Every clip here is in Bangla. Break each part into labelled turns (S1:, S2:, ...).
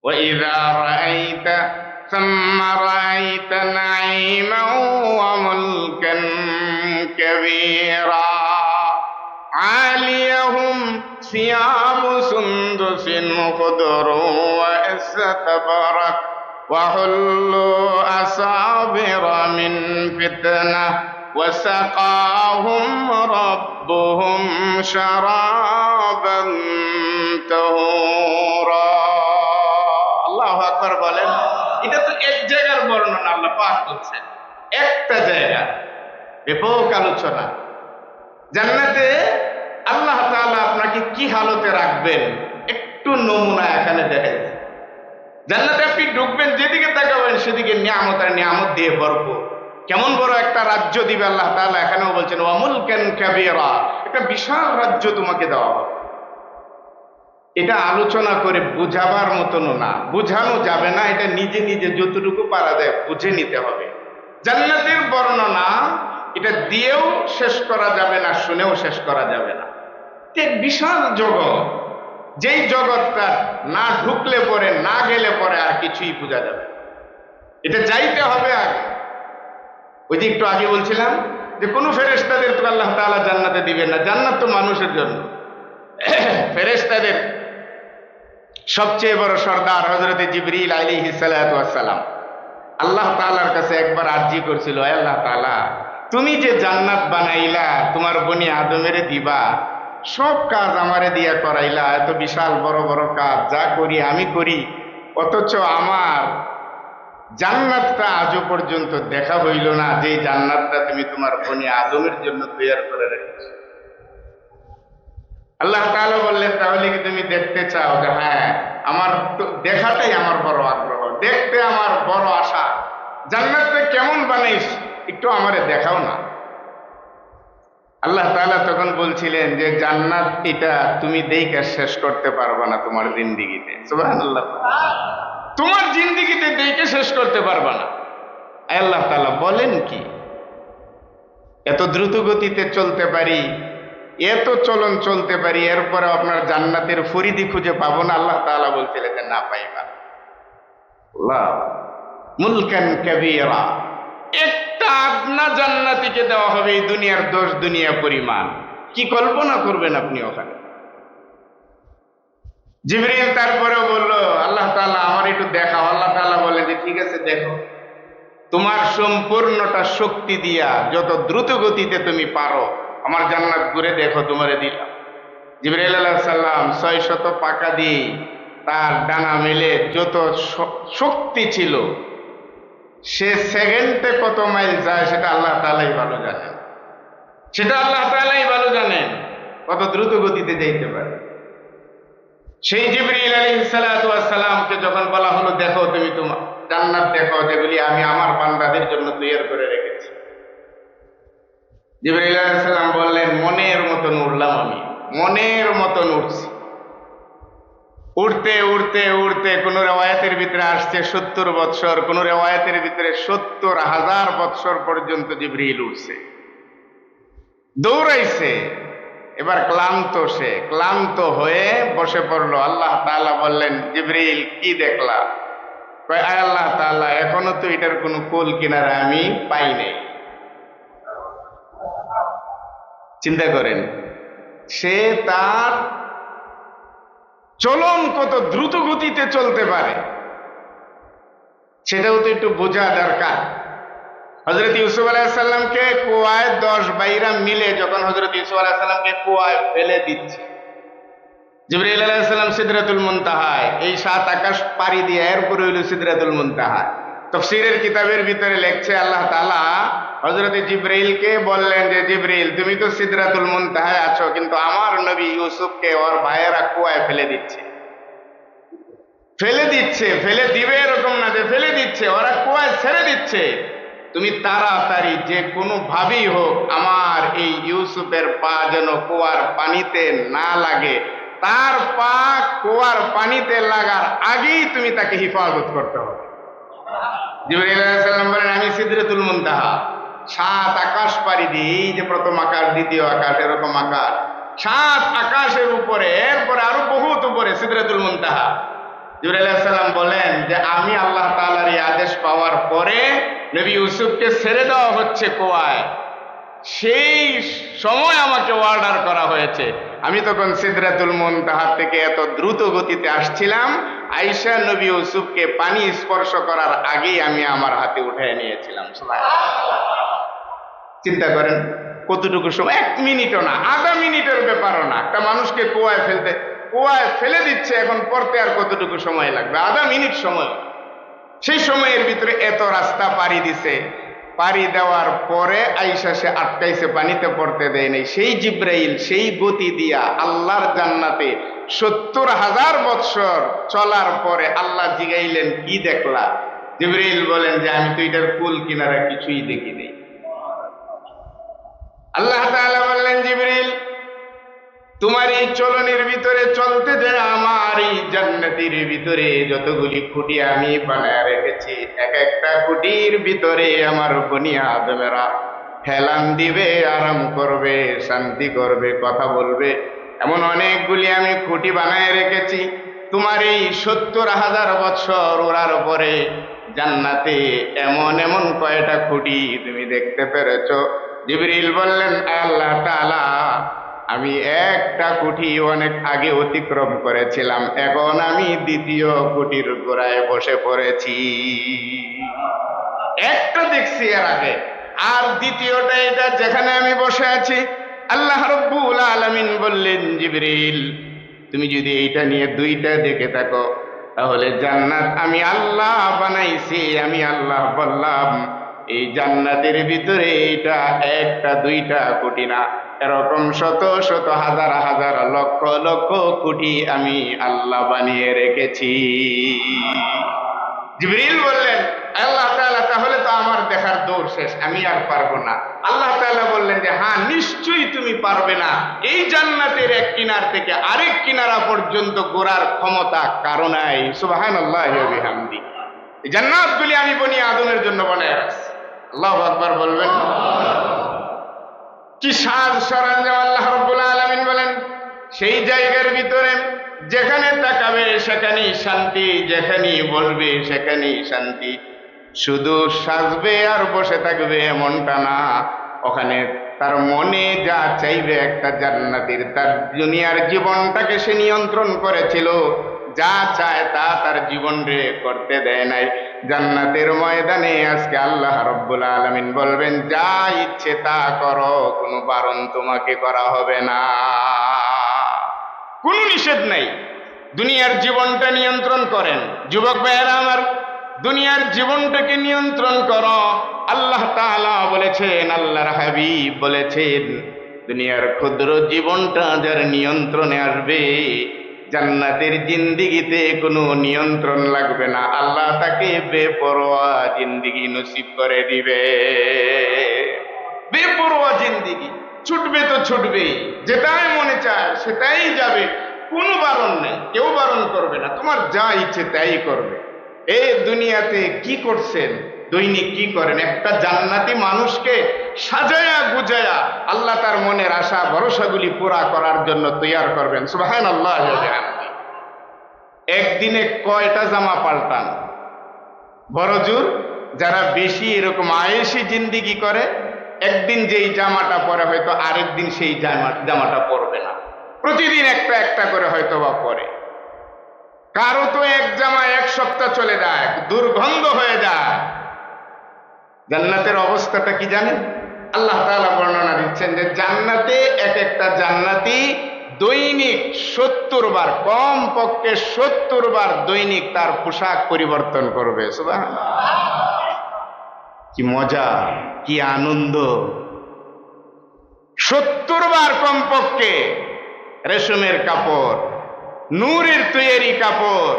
S1: وإذا رأيت ثم رأيت نعيما وملكا كبيرا عاليهم ثياب سندس خضر واستبرق وحلوا أساور من فتنة وسقاهم ربهم شرابا طهورا আল্লাহু আকবার বলেন। এটা তো এক জায়গার বর্ণনা আল্লাহ পাক করছেন, একটা জায়গা, ব্যাপক আলোচনা। জান্নাতে আল্লাহ তাআলা আপনাকে কি হালতে রাখবেন একটু নমুনা এখানে দেখেন। জান্নাতে আপনি ঢুকবেন, যেদিকে তাকাবেন সেদিকে নিয়ামত আর নিয়ামত দিয়ে ভরপুর। কেমন বড় একটা রাজ্য দিবে আল্লাহ তাআলা, এখানেও বলছেন ওয়া মুলকান কাবীরা, একটা বিশাল রাজ্য তোমাকে দেওয়া হবে। এটা আলোচনা করে বুঝাবার মতন না, বুঝানো যাবে না, এটা নিজে নিজে যতটুকু পারা যায় বুঝে নিতে হবে। জান্নাতের বর্ণনা এটা দিয়েও শেষ করা যাবে না, শুনেও শেষ করা যাবে না। এক বিশাল জগৎ, যেই জগৎটা না ঢুকলে পরে, না গেলে পরে আর কিছুই বোঝা যাবে। এটা যাইতে হবে আগে। ওই যে একটু আগে বলছিলাম যে কোনো ফেরেশতাদের তো আল্লাহ তাআলা জান্নাতে দিবেন না, জান্নাত তো মানুষের জন্য। ফেরেশতাদের সবচেয়ে বড় সর্দার হযরত জিবরিল আলাইহিস সালাতু ওয়াস সালাম আল্লাহ তাআলার কাছে একবার আরজি করছিল, হে আল্লাহ তাআলা, তুমি যে জান্নাত বানাইলা তোমার বনি আদমেরে দিবা, সব কাজ আমারে দিয়া করাইলা, এত বিশাল বড় বড় কাজ যা করি আমি করি, অথচ আমার জান্নাতটা আজও পর্যন্ত দেখা হইল না, যে জান্নাতটা তুমি তোমার বনি আদমের জন্য তৈরি করে রেখেছো। আল্লাহ তাআলা বললেন, তাহলে কি তুমি দেখতে চাও? যে হ্যাঁ, আমার তো দেখাটাই আমার বড় আগ্রহ, দেখতে আমার বড় আশা। জান্নাতটা কেমন বানাইস একটু আমারে দেখাও না। আল্লাহ তাআলা তখন বলছিলেন যে জান্নাত এটা তুমি দেখে শেষ করতে পারবে না তোমার জিন্দেগিতে। সুবহানাল্লাহ, তোমার জিন্দেগিতে দেখে শেষ করতে পারবে না। আল্লাহ তাআলা বলেন কি, এত দ্রুত গতিতে চলতে পারি, এত চলন চলতে পারি, এরপরে আপনার জান্নাতের ফরিদি খুঁজে পাবো না? আল্লাহ তাআলা বলছিলেন যে না পাইবা। আল্লাহ, মুলকান কাবীরা, একটা আদনা জান্নাতীকে দেওয়া হবে এই দুনিয়ার 10 দুনিয়া পরিমাণ। কি কল্পনা করবেন আপনি ওখানে? জিবরিল তারপরেও বলল, আল্লাহ তাআলা আমার একটু দেখাও। আল্লাহ তাআলা বলেন যে ঠিক আছে, দেখো, তোমার সম্পূর্ণটা শক্তি দিয়া যত দ্রুত গতিতে তুমি পারো আমার জান্নাত ঘুরে দেখো, তোমারে দিলাম। জিবরাইল আলাইহিস সালাম 600 পাকা দিয়ে তার ডানা মেলে যত শক্তি ছিল, সে সেকেন্ডে কত মাইল যায় সেটা আল্লাহ তাআলাই ভালো জানেন। সেটা আল্লাহ তাআলাই ভালো জানেন কত দ্রুত গতিতে যাইতে পারে। সেই জিবরিল আলাইহিস সালাতু ওয়াস সালামকে যখন বলা হলো, দেখো তুমি তোমার জান্নাত দেখো, যেগুলি আমি আমার বান্দাদের জন্য তৈরি করে রেখেছি। জিবরাইল আলাইহিস সালাম বললেন, মনের মতন উড়লাম, আমি মনের মতন উঠছি। উড়তে উড়তে উড়তে কোন রিওয়ায়াতের ভিতরে আসছে 70 বৎসর, কোন রিওয়ায়াতের ভিতরে 70,000 বৎসর পর্যন্ত জিবরিল উঠছে, দৌড়াইছে। এবার ক্লান্ত, সে ক্লান্ত হয়ে বসে পড়লো। আল্লাহ তাআলা বললেন, জিবরিল কি দেখলা? কয়, আয় আল্লাহ তাআলা, এখনো তো এটার কোনো কোল কিনারা আমি পাই নাই। চিন্তা করেন, সে তার চলন কত দ্রুত গতিতে চলতে পারে সেটাও তো একটু বোঝা দরকার। হযরত ইউসুফ আলাইহিস সালামকে কুয়ায় 10 বাইরা মিলে যখন হযরত ইউসুফ আলাইহিস সালামকে কুয়ায় ফেলে দিচ্ছে, জিবরাইল আলাইহিস সালাম সিদরাতুল মুনতাহায়, এই 7 আকাশ পাড়ি দিয়ে এরপরে হইল সিদরাতুল মুনতাহা। তাফসীরের কিতাবের ভিতরে লেখছে, আল্লাহ তাআলা হযরত জিবরাইলকে বললেন যে জিবরাইল, তুমি তো সিদরাতুল মুনতাহায় আছো, কিন্তু আমার নবী ইউসুফকে ওর ভাইয়েরা কুয়ায় ফেলে দিচ্ছে। ফেলে দিচ্ছে, ফেলে দিবে এরকম না যে ফেলে দিচ্ছে, ওরা কুয়ায় ছেড়ে দিচ্ছে। তুমি তাড়াতাড়ি যে কোনো ভাবেই হোক আমার এই ইউসুফের পা যেন কুয়ার পানিতে না লাগে, তার পা কুয়ার পানিতে লাগার আগেই তুমি তাকে হিফাজত করতে হবে। জিবরাইল আলাইহিস সালাম বলেন, আমি সিদরাতুল মুনতাহা 7 আকাশ পাড়ি দিই, এই যে প্রথম আকাশ, দ্বিতীয় আকাশ, এরকম আকাশ 7 আকাশের উপরে, এরপরে আরো বহুত উপরে সিদরাতুল মুনতাহা। জিবরাইল আলাইহিস সালাম বলেন যে আমি আল্লাহ তাআলার এই আদেশ পাওয়ার পরে নবী ইউসুফকে ছেড়ে দেওয়া হচ্ছে কুয়ায়, সেই সময় আমাকে অর্ডার করা হয়েছে। আমি তখন সিদরাতুল মুনতাহা থেকে এত দ্রুত গতিতে আসছিলাম, আয়েশা নবী ইউসুফকে পানি স্পর্শ করার আগেই আমি আমার হাতে উঠিয়ে নিয়েছিলাম। সুবহানাল্লাহ। চিন্তা করেন কতটুকু সময়, 1 মিনিটও না, আধা মিনিটের ব্যাপারও না। একটা মানুষকে কুয়ায় ফেলে দিচ্ছে, এখন পড়তে আর কতটুকু সময় লাগবে? আধা মিনিট সময়। সেই সময়ের ভিতরে এত রাস্তা পাড়ি দিছে, পাড়ি দেওয়ার পরে আয়েশা সে আটকাইছে, পানিতে পড়তে দেয় নাই। সেই জিবরাইল সেই গতি দিয়া আল্লাহর জান্নাতে 70,000 বৎসর চলার পরে আল্লাহ জিগাইলেন কি দেখলা? জিবরাইল বলেন যে আমি তো এটার কুল কিনারা কিছুই দেখি নাই। আল্লাহ তাআলা বললেন জিবরাইল তোমার এই চলনের ভিতরে চলতে যে আমার এই জান্নাতের ভিতরে যতগুলি খুঁটি আমি বানায় রেখেছি, এক একটা খুঁটির ভিতরে আমার বনি আদমেরা হেলান দিবে, আরাম করবে, শান্তি করবে, কথা বলবে, এমন অনেকগুলি আমি খুঁটি বানায় রেখেছি। তোমার এই 70,000 বৎসর ওরার পরে জান্নাতে এমন এমন কয়টা খুঁটি তুমি দেখতে পেরেছো? জিবরিল বললেন আল্লাহ তাআলা আমি একটা খুঁটি অনেক আগে অতিক্রম করেছিলাম, এখন আমি দ্বিতীয় খুঁটির গোড়ায় বসে পড়েছি। একটা দেখছি এর আগে, আর দ্বিতীয়টা এটা যেখানে আমি বসে আছি। আল্লাহ রাব্বুল আলামিন বললেন জিবরিল তুমি যদি এইটা নিয়ে 2টা দেখে থাকো তাহলে জান্নাত আমি আল্লাহ বানাইছি। আমি আল্লাহ বললাম এই জান্নাতের ভিতরে এটা 1টা 2টা কোটি না, এরকম শত শত হাজার হাজার লক্ষ লক্ষ কোটি আমি আল্লাহ বানিয়ে রেখেছি। জিবরিল বললেন আল্লাহ তাআলা তাহলে তো আমার দেখার দৌড় শেষ, আমি আর পারবো না। আল্লাহ তাআলা বললেন যে হ্যাঁ নিশ্চয়ই তুমি পারবে না, এই জান্নাতের এক কিনার থেকে আরেক কিনারা পর্যন্ত ঘোরার ক্ষমতা কারো নাই। সুবহানাল্লাহি ওয়া বিহামদি। এই জান্নাতগুলি আমি বনি আদমের জন্য বানায় রাখছি। আল্লাহু আকবার বলবেন। কি সাজ সরঞ্জাম! আল্লাহ রাব্বুল আলামিন বলেন সেই জায়গার ভিতরে যেখানে তাকাবে সেখানেই শান্তি, যেখানেই বসবে সেখানেই শান্তি। শুধু সাজবে আর বসে থাকবে এমনটা না, ওখানে তার মনে যা চাইবে একটা জান্নাতীর, তার দুনিয়ার জীবনটাকে সে নিয়ন্ত্রণ করেছিল, যা চায় তা তার জীবন রে করতে দেয় নাই। জান্নাতের ময়দানে আজকে আল্লাহ রাব্বুল আলামিন বলবেন যা ইচ্ছে তা করো, কোনো বারণ তোমাকে করা হবে না, কোনো নিষেধ নাই। দুনিয়ার জীবনটা নিয়ন্ত্রণ করেন যুবক ভাইয়েরা আমার, দুনিয়ার জীবনটাকে নিয়ন্ত্রণ করো। আল্লাহ তাআলা বলেছেন, আল্লাহর হাবিব বলেছেন দুনিয়ার ক্ষুদ্র জীবনটা যার নিয়ন্ত্রণে আসবে জান্নাতের জিন্দিগিতে কোনো নিয়ন্ত্রণ লাগবে না, আল্লাহ তাকে বেপরোয়া জিন্দিগি নসিব করে দিবে। বেপরোয়া জিন্দিগি, ছুটবে তো ছুটবেই, যেটাই মনে চায় সেটাই যাবে, কোনো বারণ নেই, কেউ বারণ করবে না, তোমার যা ইচ্ছে তাই করবে। এই দুনিয়াতে কি করছেন, দৈনিক কি করেন? একটা জান্নাতি মানুষকে সাজায়া গুজায়া আল্লাহ তার মনের আশা ভরসাগুলি পুরা করার জন্য তৈয়ার করবেন। সুবহানাল্লাহ। একদিনে কয়টা জামা পাল্টান? বড়জোর যারা বেশি এরকম আয়েশি জিন্দিগি করে, একদিন যেই জামাটা পরে হয়তো আরেকদিন সেই জামাটা পরবে না, প্রতিদিন একটা একটা করে হয়তো বা পরে। কারো তো এক জামা 1 সপ্তাহ চলে যায়, দুর্গন্ধ হয়ে যায়। জান্নাতের অবস্থাটা কি জানেন? আল্লাহ তাআলা বর্ণনা দিচ্ছেন যে জান্নাতে এক একটা জান্নাতি দৈনিক 70 বার, কম পক্ষে 70 বার দৈনিক তার পোশাক পরিবর্তন করবে। সুবহানাল্লাহ। কি মজা, কি আনন্দ! 70 বার কমপক্ষে রেশমের কাপড়, নূরের তৈরি কাপড়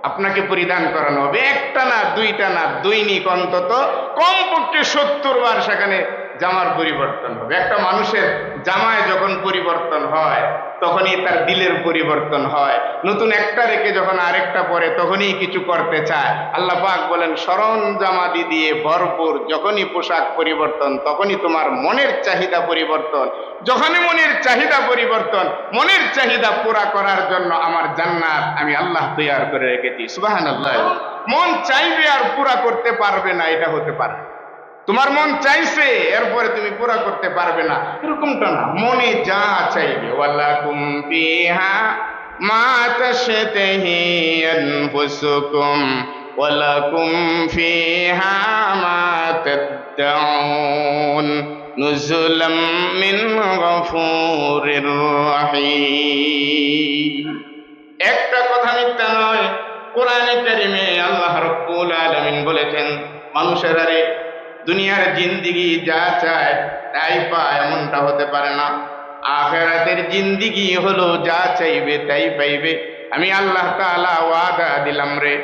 S1: আপনাকে পরিধান করানো হবে। একটা না, 2টা না, দৈনিক অন্তত কমপক্ষে 70 বার সেখানে জামার পরিবর্তন হবে। একটা মানুষের জামায় যখন পরিবর্তন হয় তখনই তার দিলের পরিবর্তন হয়। নতুন একটা রেখে যখন আরেকটা পরে তখনই কিছু করতে চায়। আল্লাহ পাক বলেন সরঞ্জামাদি দিয়ে ভরপুর যখনই পোশাক পরিবর্তন তখনই তোমার মনের চাহিদা পরিবর্তন। যখনই মনের চাহিদা পরিবর্তন, মনের চাহিদা পুরা করার জন্য আমার জান্নাত আমি আল্লাহ তৈয়ার করে রেখেছি। সুবহানাল্লাহ। মন চাইবে আর পুরা করতে পারবে না, এটা হতে পারে। তোমার মন চাইছে এরপরে তুমি পুরা করতে পারবে না, এরকমটা না। মনে যা চাইবে ওয়ালাকুম ফিহা মা তাশতাহি আনফুসুকুম ওয়ালাকুম ফিহা মা তাদউন নুজুলাম মিন গফুরির রহিম। একটা কথা মিথ্যা নয়, কোরআনে কারিমে আল্লাহ রাব্বুল আলামিন বলেছেন মানুষের আরে দুনিয়ার জিন্দিগি যা চায় তাই পায় এমনটা হতে পারে না। আখিরাতের জিন্দিগি হলো যা চাইবে তাই পাইবে। আমি আল্লাহ তাআলা ওয়াদা দিলাম রে,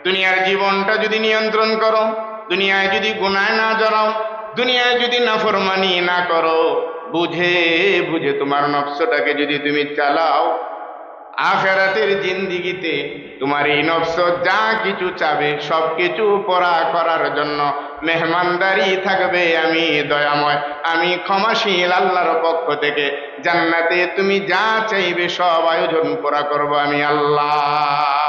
S1: দুনিয়ার জীবনটা যদি নিয়ন্ত্রণ করো, দুনিয়ায় যদি গুনাহ না জড়াও, দুনিয়ায় যদি নাফরমানি না করো, বুঝে বুঝে তোমার নফসটাকে যদি তুমি চালাও, আখিরাতের জিন্দিগিতে তোমার এই নফস যা কিছু চাবে সব কিছু পুরা করার জন্য মেহমানদারি থাকবে আমি দয়াময়, আমি ক্ষমাশীল আল্লাহর পক্ষ থেকে। জান্নাতে তুমি যা চাইবে সব আয়োজন পুরা করব আমি আল্লাহ।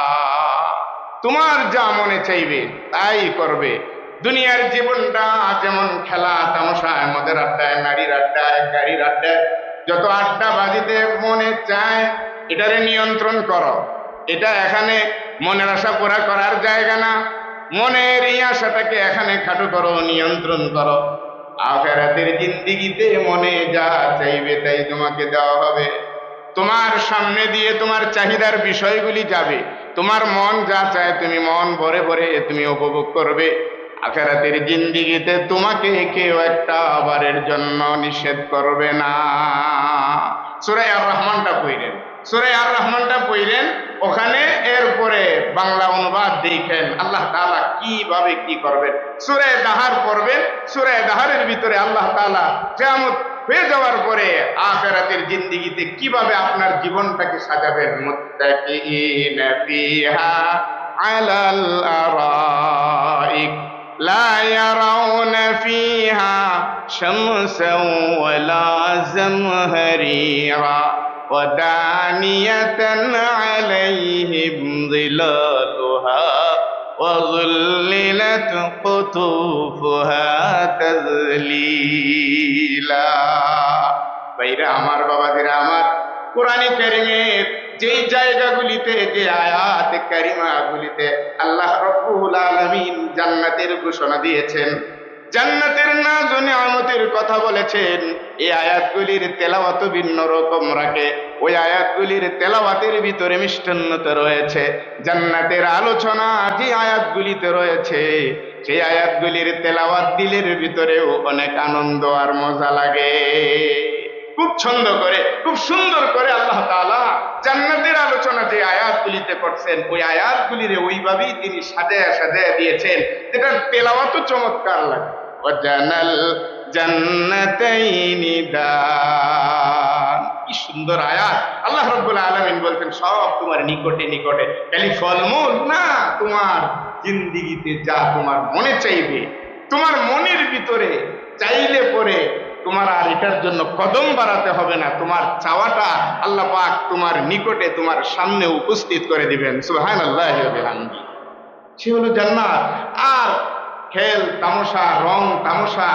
S1: তোমার যা মনে চাইবে তাই করবে। দুনিয়ার জীবনটা যেমন খেলা তামাশায়, মদের আড্ডায়, নারীর আড্ডায়, গাড়ির আড্ডায়, যত আড্ডা বাজিতে মনে চায় এটারে নিয়ন্ত্রণ করো। এটা এখানে মনের আশা পুরা করার জায়গা না। মনের এই আশাটাকে এখানে খাটো করো, নিয়ন্ত্রণ করো। আখিরাতের জিন্দিগিতে মনে যা চাইবে তাই তোমাকে দেওয়া হবে। তোমার সামনে দিয়ে তোমার চাহিদার বিষয়গুলি যাবে। তোমার মন যা চায় তুমি মন ভরে ভরে তুমি উপভোগ করবে। আখিরাতের জিন্দিগিতে তোমাকে কেউ একটা বারের জন্য নিষেধ করবে না। সূরা আর রহমানটা পড়লেন, সূরা আর রহমানটা পড়লেন, ওখানে এরপরে বাংলা অনুবাদ দেখেন আল্লাহ তাআলা কিভাবে কি করবেন। সূরা দাহার পড়বেন, সূরা দাহারের ভিতরে আল্লাহ তাআলা কিয়ামত হয়ে যাওয়ার পরে আখিরাতের জিন্দিগিতে কিভাবে আপনার জীবনটাকে সাজাবেন। মুত্তাকিইনা ফিহা আলাল আরাইক লা ইয়ারাউনা ফিহা শামসান ওয়ালা জামহারিরা ওয়াদানিয়াতান আলাইহিম যিলালুহা وَظُلِّلَتْ قُطُوفُهَا تَذْلِيلًا। ভাইরা আমার, বাবাজিরা আমার, কোরআনে কারিমের যেই জায়গাগুলিতে, যে আয়াত কারিমাগুলিতে আল্লাহ রাব্বুল আলামিন জান্নাতের ঘোষণা দিয়েছেন, জান্নাতের নাজ ও নিয়ামতের কথা বলেছেন, এই আয়াতগুলির তেলাওয়াত ভিন্ন রকম রাখে। ওই আয়াতগুলির তেলাওয়াতের ভিতরে মিষ্টান্নতা রয়েছে। জান্নাতের আলোচনা যে আয়াতগুলিতে রয়েছে সেই আয়াতগুলির তেলাওয়াত দিলের ভিতরেও অনেক আনন্দ আর মজা লাগে। খুব ছন্দ করে, খুব সুন্দর করে আল্লাহ তাআলা জান্নাতের আলোচনা যে আয়াতগুলিতে করছেন ওই আয়াতগুলিরে ওইভাবেই তিনি সাজায়া সাজায়া দিয়েছেন, যেটার তেলাওয়াতও চমৎকার লাগে। ওয়াজানাল জান্নাতাইনি দান, কি সুন্দর আয়াত। আল্লাহ রাব্বুল আলামিন বলছেন সব তোমার নিকটে নিকটে, খালি ফলমূল না, তোমার জিন্দিগিতে যা তোমার মনে চাইবে, তোমার মনের ভিতরে চাইলে পরে তোমার আর এটার জন্য কদম বাড়াতে হবে না। তোমার চাওয়াটা আল্লাহ পাক তোমার নিকটে তোমার সামনে উপস্থিত করে দিবেন। সুবহানাল্লাহি ওয়া বিহামদিহি। সে হলো জান্নাত। আর খেল তামাশা, রং তামাশা,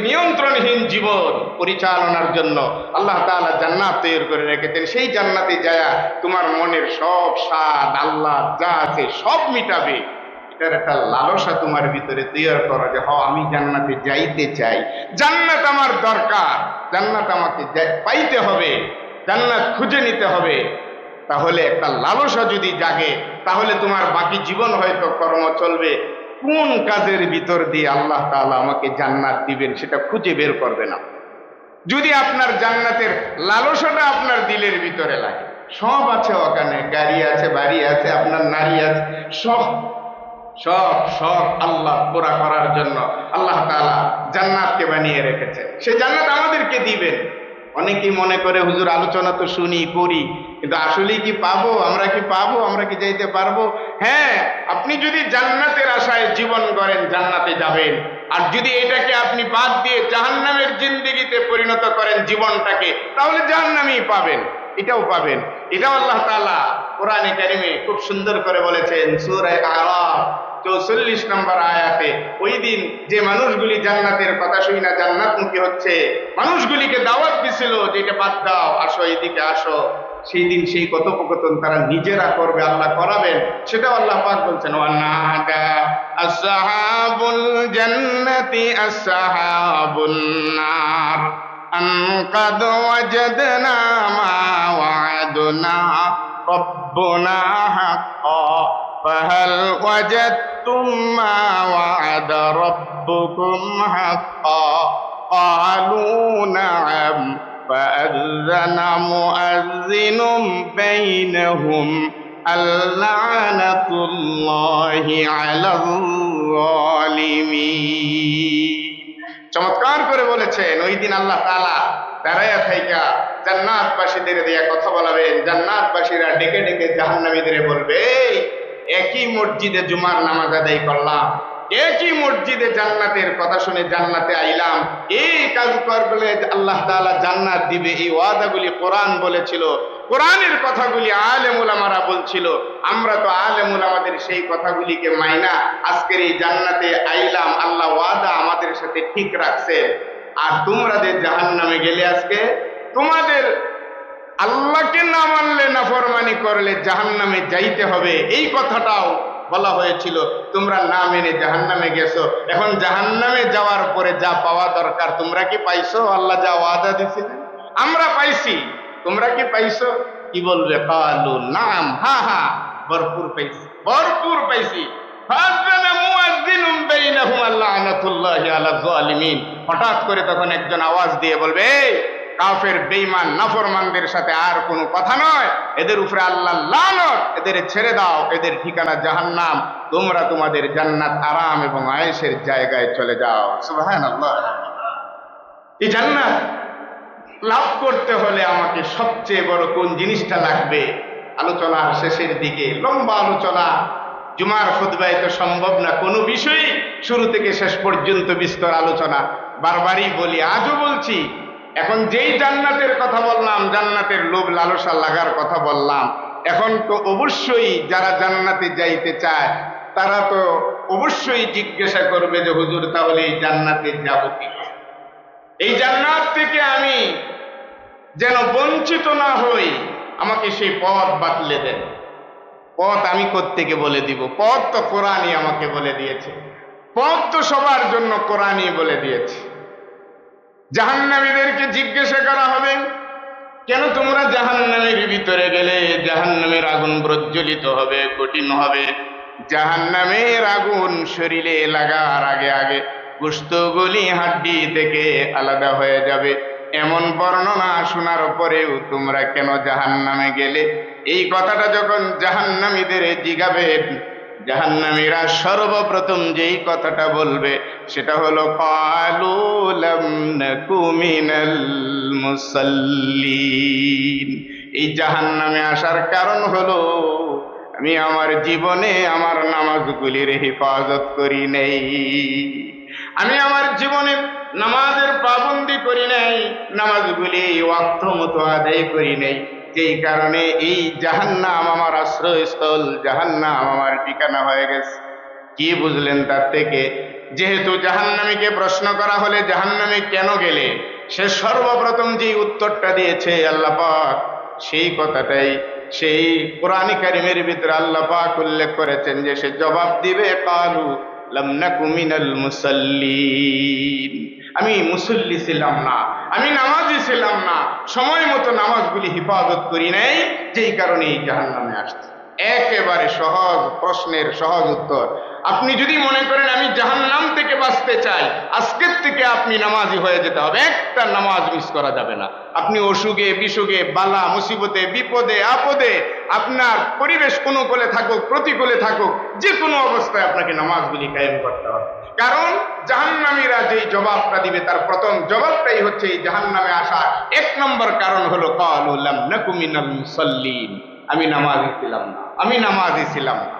S1: নিয়ন্ত্রণহীন জীবন পরিচালনার জন্য আল্লাহ তাআলা জান্নাত তৈরি করে রেখেছেন। সেই জান্নাতে যায়া তোমার মনের সব স্বাদ আল্লাহ যা আছে সব মিটাবে। এটার একটা লালসা তোমার ভিতরে তৈরি করো যে হ আমি জান্নাতে যাইতে চাই, জান্নাত আমার দরকার, জান্নাত আমাকে পাইতে হবে, জান্নাত খুঁজে নিতে হবে। তাহলে একটা লালসা যদি জাগে তাহলে তোমার বাকি জীবন হয়তো কর্ম চলবে। কোন কাজের ভিতর দিয়ে আল্লাহ তাআলা আমাকে জান্নাত দিবেন সেটা খুঁজে বের করবে না। যদি আপনার জান্নাতের লালসাটা আপনার দিলের ভিতরে লাগে, সব আছে ওখানে, গাড়ি আছে, বাড়ি আছে, আপনার নারী আছে, সব সব শখ আল্লাহ পুরা করার জন্য আল্লাহ তাআলা জান্নাতকে বানিয়ে রেখেছে। সেই জান্নাত আমাদেরকে দিবেন। অনেকেই মনে করে হুজুর আলোচনা তো শুনি করি, কিন্তু আসলেই কি পাবো? আমরা কি পাবো? আমরা কি যাইতে পারবো? হ্যাঁ, আপনি যদি জান্নাতের আশায় জীবন গড়েন জান্নাতে যাবেন। আর যদি এটাকে আপনি বাদ দিয়ে জাহান্নামের জিন্দেগিতে পরিণত করেন জীবনটাকে, তাহলে জাহান্নামই পাবেন, এটাও পাবেন। এটাও আল্লাহ তাআলা কোরআনে কারিমে খুব সুন্দর করে বলেছেন সূরা আরাফ ৪৪ নম্বর আয়াতে। ওই দিন যে মানুষগুলি জান্নাতের কথা শুই না জান্নাতমুখী হচ্ছে, মানুষগুলিকে দাওয়াত দিছিল যে এটা বাদ দাও, আসো এদিকে আসো, সেই দিন সেই কথোপকথন তারা নিজেরা করবে, আল্লাহ করাবেন। সেটাও আল্লাহ পাক বলছেন ওয়ানাদা আসহাবুল জান্নাতি আসহাবুন নার আন কাদ ওয়াজাদনা মা ওয়া'আদনা রব্বুনা হাক্কা ফাহাল ওয়াজাদতুম মা ওয়া'আদা রাব্বুকুম হাক্কা ক্বালু না'আম فأذن مؤذن بينهم اللعنة الله على الظالمين। চমৎকার করে বলেছেন ওই দিন আল্লাহ তাআলা দাঁড়ায়া থাইকা জান্নাতবাসীদের দিয়া কথা বলাবেন। জান্নাতবাসীরা ডেকে ডেকে জাহান্নামীদের বলবে, একই মসজিদে জুমার নামাজ আদায় করলাম, একই মসজিদে জান্নাতের কথা শুনে জান্নাতে আইলাম, এই কাজ করলে আল্লাহ তাআলা জান্নাত দিবে, এই ওয়াদাগুলি কোরআন বলেছিল, কোরআনের কথাগুলি আলেম উলামারা বলছিল। আমরা তো আলেম উলামাদের সেই কথাগুলিকে মাইনা আজকের এই জান্নাতে আইলাম, আল্লাহ ওয়াদা আমাদের সাথে ঠিক রাখছে। আর তোমরা যে জাহান্নামে গেলে আজকে তোমাদের আল্লাহকে না মানলে, নাফরমানি করলে জাহান্নামে যাইতে হবে, এই কথাটাও বলা হয়েছিল। তোমরা না মেনে জাহান্নামে গেছো, এখন জাহান্নামে যাওয়ার পরে যা পাওয়া দরকার তোমরা কি পাইছো? আল্লাহ যা ওয়াদা দিয়েছিলেন আমরা পাইছি, তোমরা কি পাইছো? কি বলবে? কালু নাম, হ্যাঁ হ্যাঁ, ভরপুর পাইছি, ভরপুর পাইছি। ফাযানা মুয়াজ্জিনুম বাইনাহুম লানাতুল্লাহি আলা যালিমিন। হঠাৎ করে তখন একজন আওয়াজ দিয়ে বলবে, এই কাফের বেঈমান নাফরমানদের সাথে আর কোনো কথা নয়, এদের উপরে আল্লাহর লানত, এদের ছেড়ে দাও, এদের ঠিকানা জাহান্নাম, তোমরা তোমাদের জান্নাত আরাম এবং আয়েশের জায়গায় চলে যাও। সুবহানাল্লাহ। এই জান্নাত লাভ করতে হলে আমাকে সবচেয়ে বড় কোন জিনিসটা লাগবে? আলোচনার শেষের দিকে লম্বা আলোচনা, জুমার খুতবায় তো সম্ভব না কোনো বিষয়ই শুরু থেকে শেষ পর্যন্ত বিস্তর আলোচনা, বারবারই বলি, আজও বলছি। এখন যেই জান্নাতের কথা বললাম, জান্নাতের লোভ লালসা লাগার কথা বললাম, এখন তো অবশ্যই যারা জান্নাতে যাইতে চায় তারা তো অবশ্যই জিজ্ঞাসা করবে যে হুজুর তাহলে এই জান্নাতে যাব কি? এই জান্নাত থেকে আমি যেন বঞ্চিত না হই, আমাকে সেই পথ বাতলে দেন। পথ আমি কোত্থেকে বলে দিব? পথ তো কোরআনই আমাকে বলে দিয়েছে, পথ তো সবার জন্য কোরআনই বলে দিয়েছে। জাহান্নামীদেরকে জিজ্ঞাসা করা হবে, কেন তোমরা জাহান্নামের ভিতরে গেলে? জাহান্নামের আগুন প্রজ্বলিত হবে, কঠিন হবে। জাহান্নামের আগুন শরীরে লাগার আগে আগে গোশতগুলি হাড্ডি থেকে আলাদা হয়ে যাবে। এমন বর্ণনা শোনার পরেও তোমরা কেন জাহান্নামে গেলে? এই কথাটা যখন জাহান্নামীদের জিজ্ঞাবেন, জাহান্নামীরা সর্বপ্রথম যেই কথাটা বলবে সেটা হলো ক্বালু লাম নাকু মিনাল মুসাল্লিন। এই জাহান্নামে আসার কারণ হলো আমি আমার জীবনে আমার নামাজগুলির হেফাজত করি নাই, আমি আমার জীবনে নামাজের পাবন্দি করি নাই, নামাজগুলি ওয়াক্ত মতো আদায় করি নাই। যেই কারণে এই জাহান্নাম আমার আশ্রয়স্থল, জাহান্নাম আমার ঠিকানা হয়ে গেছে। কি বুঝলেন তার থেকে? যেহেতু জাহান্নামীকে প্রশ্ন করা হলে জাহান্নামে কেন গেলে, সে সর্বপ্রথম যে উত্তরটা দিয়েছে আল্লাহ পাক, সেই কথাটাই সেই কোরআন কারীমের ভিতরে আল্লাহ পাক উল্লেখ করেছেন যে সে জবাব দিবে ক্বালু লাম নাকু মিনাল মুসাল্লিন। আমি মুসল্লি ছিলাম না, আমি নামাজি ছিলাম না, সময় মতো নামাজগুলি হিফাজত করি নাই, যেই কারণে এই জাহান্নামে আসছে। একেবারে সহজ প্রশ্নের সহজ উত্তর। আপনি যদি মনে করেন আমি জাহান্নাম থেকে বাঁচতে চাই, আজকের থেকে আপনি নামাজি হয়ে যেতে হবে, একটা নামাজ মিস করা যাবে না। আপনি অসুখে বিসুখে বালা মুসিবতে বিপদে আপদে, আপনার পরিবেশ অনুকূলে থাকুক প্রতিকূলে থাকুক, যে কোনো অবস্থায় আপনাকে নামাজগুলি কায়েম করতে হবে। কারণ জাহান্নামীরা যেই জবাবটা দিবে তার প্রথম জবাবটাই হচ্ছে এই জাহান্নামে আসার 1 নম্বর কারণ হলো ক্বালু লাম নাকু মিনাল মুসাল্লিন, আমি নামাজি ছিলাম না, আমি নামাজি ছিলাম না।